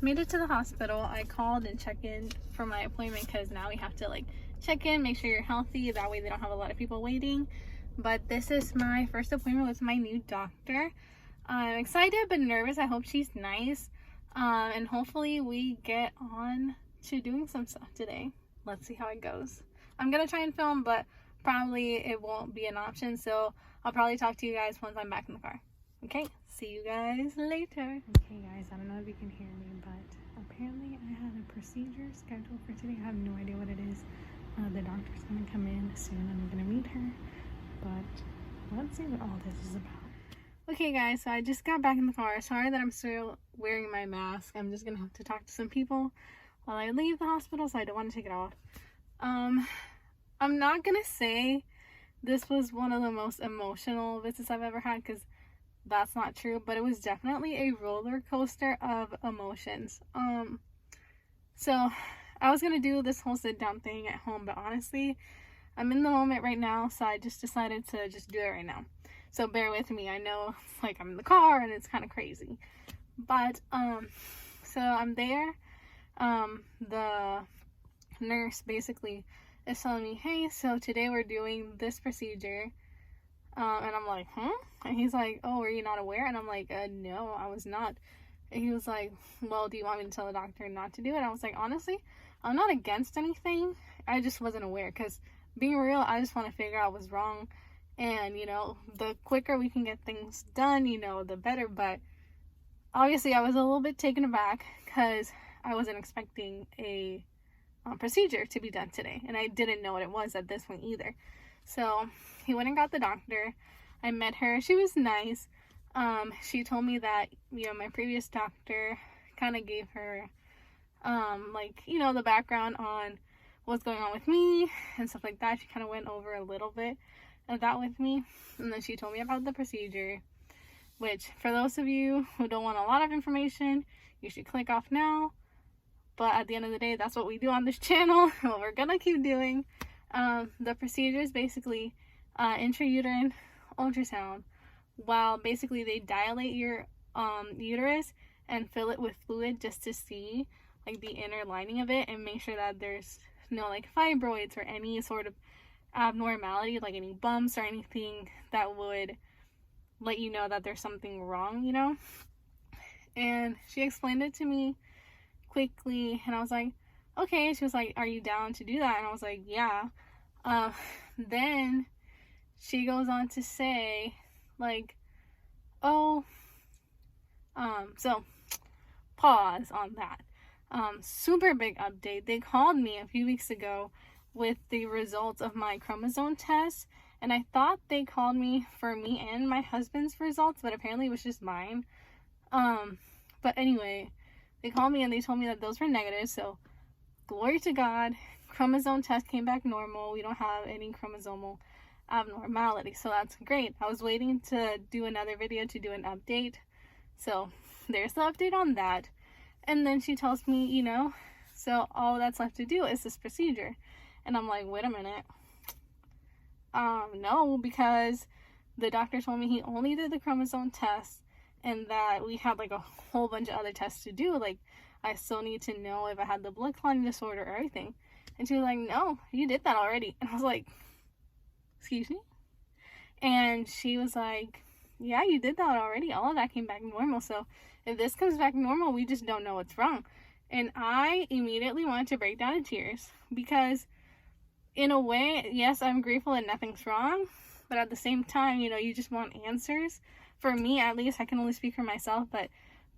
made it to the hospital. I called and checked in for my appointment because now we have to like check in, make sure you're healthy. That way they don't have a lot of people waiting. But this is my first appointment with my new doctor. I'm excited but nervous. I hope she's nice. And hopefully we get on to doing some stuff today. Let's see how it goes. I'm gonna try and film, but probably it won't be an option, so I'll probably talk to you guys once I'm back in the car. Okay, see you guys later. Okay guys, I don't know if you can hear me, but apparently I had a procedure scheduled for today. I have no idea what it is. The doctor's gonna come in soon. I'm gonna meet her, but let's see what all this is about. Okay guys, so I just got back in the car. Sorry that I'm still wearing my mask. I'm just gonna have to talk to some people while I leave the hospital, so I don't want to take it off. I'm not gonna say this was one of the most emotional visits I've ever had, because that's not true, but it was definitely a roller coaster of emotions. So I was gonna do this whole sit down thing at home, but honestly, I'm in the moment right now, so I just decided to just do it right now. So bear with me. I know like I'm in the car and it's kind of crazy, but so I'm there. The nurse basically is telling me, hey, so today we're doing this procedure, and I'm like, huh? And he's like, oh, were you not aware? And I'm like, no, I was not. And he was like, well, do you want me to tell the doctor not to do it? And I was like, honestly, I'm not against anything, I just wasn't aware, because being real, I just want to figure out what's wrong. And, you know, the quicker we can get things done, you know, the better. But obviously I was a little bit taken aback because I wasn't expecting a procedure to be done today. And I didn't know what it was at this point either. So he went and got the doctor. I met her. She was nice. She told me that, you know, my previous doctor kind of gave her, like, you know, the background on what's going on with me and stuff like that. She kind of went over a little bit of that with me, and then she told me about the procedure, which for those of you who don't want a lot of information, you should click off now. But at the end of the day, that's what we do on this channel, what we're gonna keep doing. The procedure is basically intrauterine ultrasound, while basically they dilate your uterus and fill it with fluid just to see like the inner lining of it and make sure that there's no like fibroids or any sort of abnormality, like any bumps or anything that would let you know that there's something wrong, you know. And she explained it to me quickly, and I was like, okay. She was like, are you down to do that? And I was like, yeah. Then she goes on to say like, oh, so pause on that. Super big update. They called me a few weeks ago with the results of my chromosome test, and I thought they called me for me and my husband's results, but apparently it was just mine. But anyway, they called me and they told me that those were negative, so glory to God. Chromosome test came back normal. We don't have any chromosomal abnormality, so that's great. I was waiting to do another video to do an update, so there's the update on that. And then she tells me, you know, so all that's left to do is this procedure. And I'm like, wait a minute. No, because the doctor told me he only did the chromosome test and that we had like a whole bunch of other tests to do. Like, I still need to know if I had the blood clotting disorder or everything. And she was like, no, you did that already. And I was like, excuse me? And she was like, yeah, you did that already. All of that came back normal. So if this comes back normal, we just don't know what's wrong. And I immediately wanted to break down in tears, because in a way, yes, I'm grateful that nothing's wrong, but at the same time, you know, you just want answers. For me, at least, I can only speak for myself, but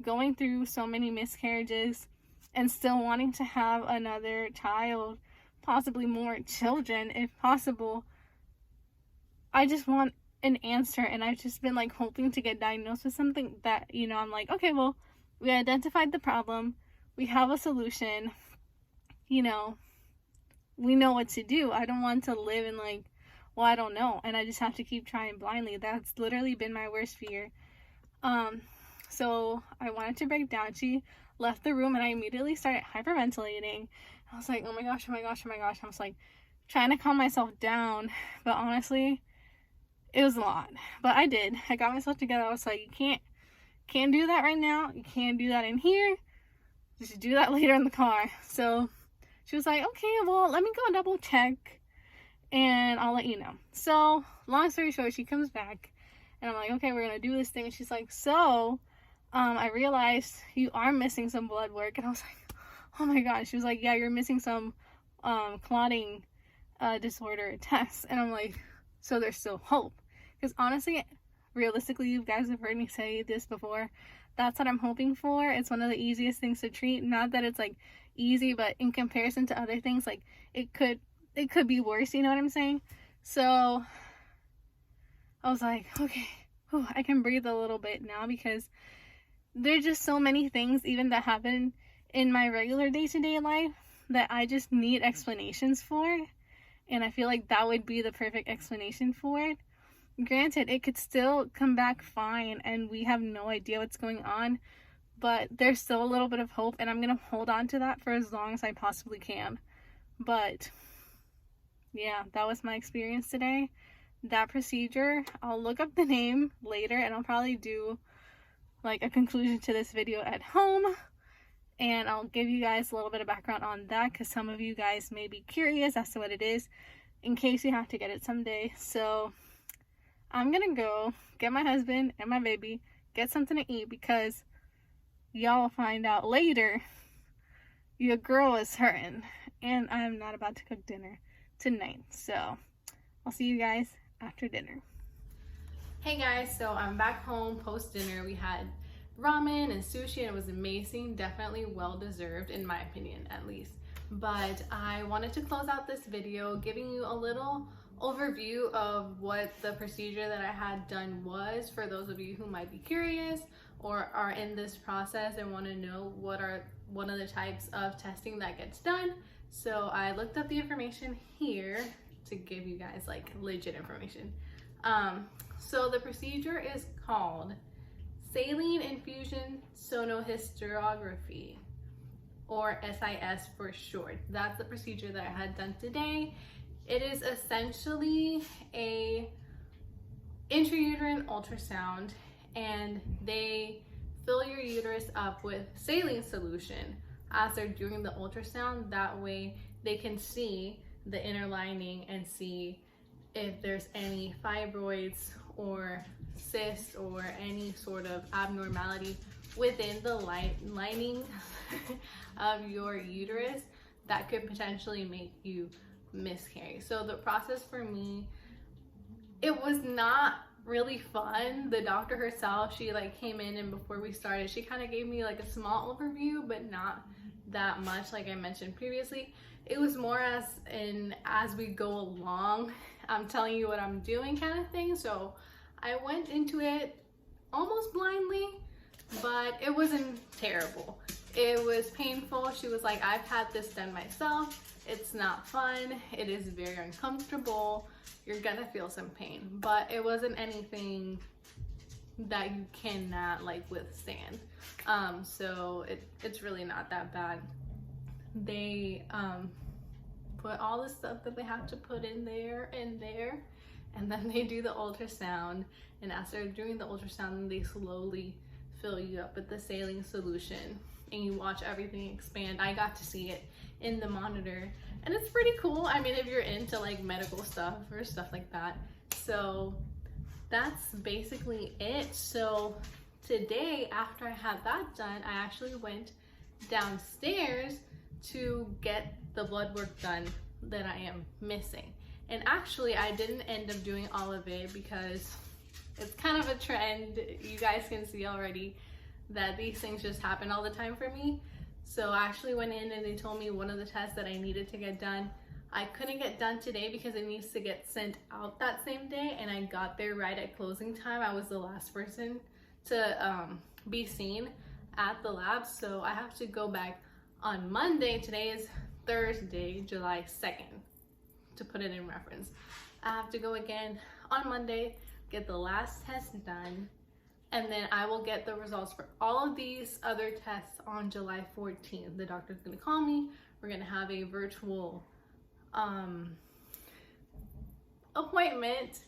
going through so many miscarriages and still wanting to have another child, possibly more children if possible, I just want an answer. And I've just been like hoping to get diagnosed with something that, you know, I'm like, okay, well, we identified the problem, we have a solution, you know, we know what to do. I don't want to live in like, well, I don't know, and I just have to keep trying blindly. That's literally been my worst fear. So I wanted to break down. She left the room and I immediately started hyperventilating. I was like, oh my gosh, oh my gosh, oh my gosh. I was like trying to calm myself down, but honestly, it was a lot. But I did. I got myself together. I was like, you can't do that right now. You can't do that in here. just do that later in the car. So she was like, okay, well, let me go double check and I'll let you know. So long story short, she comes back and I'm like, okay, we're gonna do this thing. And she's like, so I realized you are missing some blood work. And I was like, oh my god. She was like, yeah, you're missing some clotting disorder tests. And I'm like, so there's still hope. Because honestly, realistically, you guys have heard me say this before, that's what I'm hoping for. It's one of the easiest things to treat. Not that it's like easy, but in comparison to other things, like it could be worse, you know what I'm saying? So I was like, okay, whew, I can breathe a little bit now, because there's just so many things even that happen in my regular day-to-day life that I just need explanations for, and I feel like that would be the perfect explanation for it. Granted, it could still come back fine and we have no idea what's going on, but there's still a little bit of hope, and I'm gonna hold on to that for as long as I possibly can. But yeah, that was my experience today. That procedure, I'll look up the name later and I'll probably do like a conclusion to this video at home, and I'll give you guys a little bit of background on that, because some of you guys may be curious as to what it is in case you have to get it someday. So I'm gonna go get my husband and my baby, get something to eat, because y'all will find out later your girl is hurting and I'm not about to cook dinner tonight. So I'll see you guys after dinner. Hey guys, so I'm back home post dinner. We had ramen and sushi and it was amazing. Definitely well deserved, in my opinion at least. But I wanted to close out this video giving you a little overview of what the procedure that I had done was, for those of you who might be curious or are in this process and want to know what are one of the types of testing that gets done. So I looked up the information here to give you guys like legit information. So the procedure is called saline infusion sonohysterography, or SIS for short. That's the procedure that I had done today. It is essentially a intrauterine ultrasound, and they fill your uterus up with saline solution as they're doing the ultrasound. That way they can see the inner lining and see if there's any fibroids or cysts or any sort of abnormality within the lining of your uterus that could potentially make you miscarry. So the process for me, it was not really fun. The doctor herself, she like came in, and before we started, she kind of gave me like a small overview, but not that much. Like I mentioned previously, it was more as we go along, I'm telling you what I'm doing kind of thing. So I went into it almost blindly, but it wasn't terrible. It was painful. She was like, I've had this done myself. It's not fun. It is very uncomfortable. You're gonna feel some pain, but it wasn't anything that you cannot like withstand. So it's really not that bad. They put all the stuff that they have to put in there, and then they do the ultrasound, and as they're doing the ultrasound, they slowly fill you up with the saline solution, and you watch everything expand. I got to see it in the monitor, and it's pretty cool. I mean, if you're into like medical stuff or stuff like that. So that's basically it. So today, after I had that done, I actually went downstairs to get the blood work done that I am missing. And actually, I didn't end up doing all of it because it's kind of a trend. You guys can see already that these things just happen all the time for me. So I actually went in and they told me one of the tests that I needed to get done, I couldn't get done today because it needs to get sent out that same day, and I got there right at closing time. I was the last person to be seen at the lab, so I have to go back on Monday. Today is Thursday, July 2nd, to put it in reference. I have to go again on Monday, get the last test done, and then I will get the results for all of these other tests on July 14th. The doctor's gonna call me. We're gonna have a virtual appointment,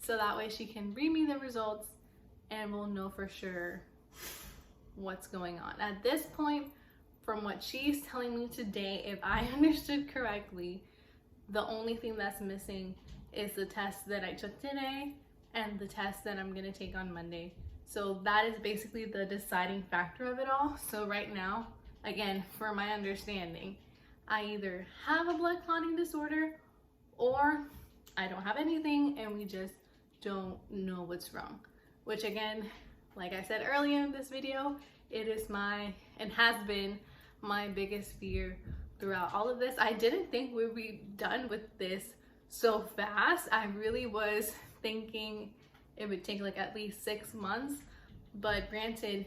so that way she can read me the results and we'll know for sure what's going on. At this point, from what she's telling me today, if I understood correctly, the only thing that's missing is the test that I took today and the test that I'm gonna take on Monday. So that is basically the deciding factor of it all. So right now, again, for my understanding, I either have a blood clotting disorder or I don't have anything and we just don't know what's wrong. Which again, like I said earlier in this video, it is my, and has been my biggest fear throughout all of this. I didn't think we'd be done with this so fast. I really was thinking it would take like at least 6 months, but granted,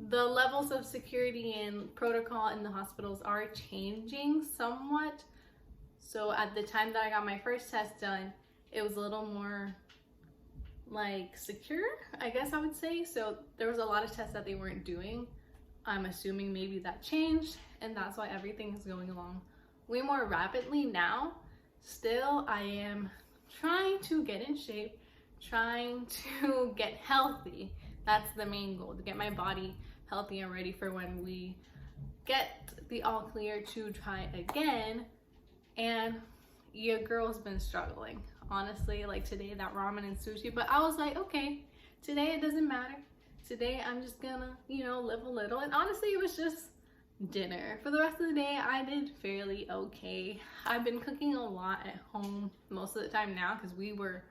the levels of security and protocol in the hospitals are changing somewhat. So at the time that I got my first test done, it was a little more like secure, I guess I would say. So there was a lot of tests that they weren't doing. I'm assuming maybe that changed, and that's why everything is going along way more rapidly now. Still, I am trying to get in shape, trying to get healthy. That's the main goal, to get my body healthy and ready for when we get the all clear to try again. And your girl's been struggling, honestly. Like today, that ramen and sushi, but I was like, okay, today it doesn't matter. Today I'm just gonna, you know, live a little. And honestly, it was just dinner. For the rest of the day, I did fairly okay. I've been cooking a lot at home most of the time now because we were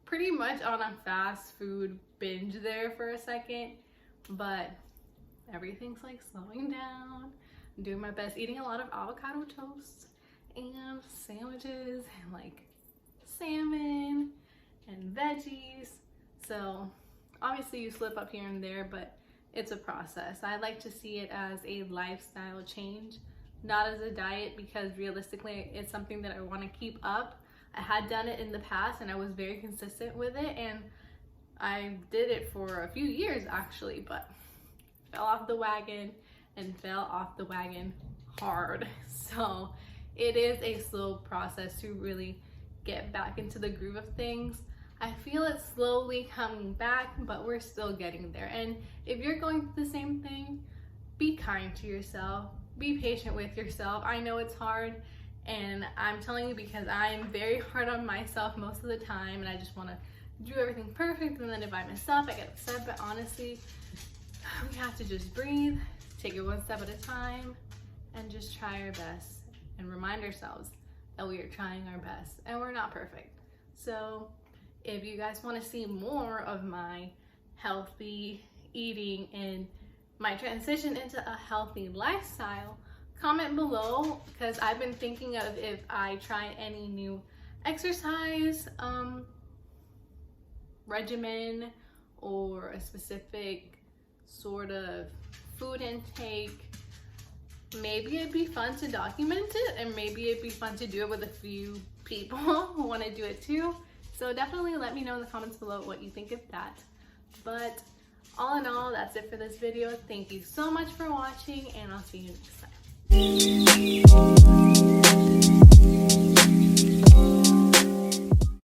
pretty much on a fast food binge there for a second, but everything's like slowing down. I'm doing my best, eating a lot of avocado toast and sandwiches and like salmon and veggies. So obviously you slip up here and there, but it's a process. I like to see it as a lifestyle change, not as a diet, because realistically it's something that I want to keep up. I had done it in the past and I was very consistent with it, and I did it for a few years actually, but fell off the wagon and fell off the wagon hard. So it is a slow process to really get back into the groove of things. I feel it slowly coming back, but we're still getting there. And if you're going through the same thing, be kind to yourself, be patient with yourself. I know it's hard, and I'm telling you because I'm very hard on myself most of the time, and I just want to do everything perfect, and then if I mess up, I get upset. But honestly, we have to just breathe, take it one step at a time, and just try our best and remind ourselves that we are trying our best and we're not perfect. So if you guys want to see more of my healthy eating and my transition into a healthy lifestyle, comment below, because I've been thinking of if I try any new exercise regimen or a specific sort of food intake. Maybe it'd be fun to document it, and maybe it'd be fun to do it with a few people who want to do it too. So definitely let me know in the comments below what you think of that. But all in all, that's it for this video. Thank you so much for watching, and I'll see you next time.